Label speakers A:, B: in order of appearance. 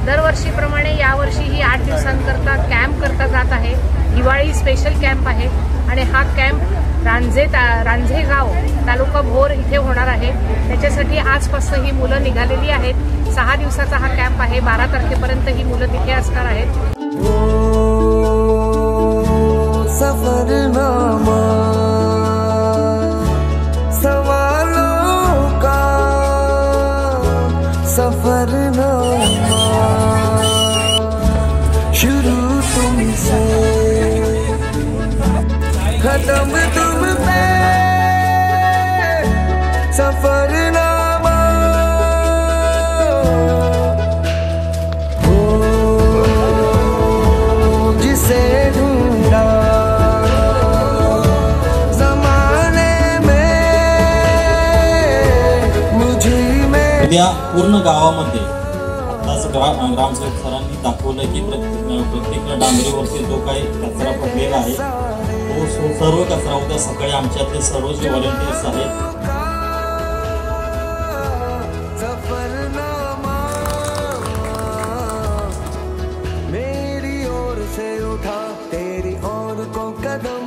A: दरवर्षीप्रमाणे यावर्षीही 8 दिवसांकरता कॅम्प करता जात आहे। दिवाळी स्पेशल कॅम्प आहे आणि हा कॅम्प रांझेगाव तालुका भोर इथे होणार आहे। त्याच्यासाठी आजपासून ही मुलं निघालेली आहेत। 6 दिवसाचा हा कॅम्प आहे। 12 तारखेपर्यंत ही मुलं तिथे असणार आहेत।
B: सफरनामा सवालों का सफरनामा शुरू तुमसे खत्म तुम पे सफरनामा हो जिसे ढूंढा
C: उद्या पूर्ण गावामध्ये आताच ग्रामसेवक सरांनी दाखवलं की प्रत्येक डांबरीवरती जो काही कचरा पडलेला आहे तो सर्व कचरा उद्या सकाळी आमच्यातले सर्व जे व्हॉलंटियर्स आहेत
B: मेरी ओर से उठा तेरी ओर को कदम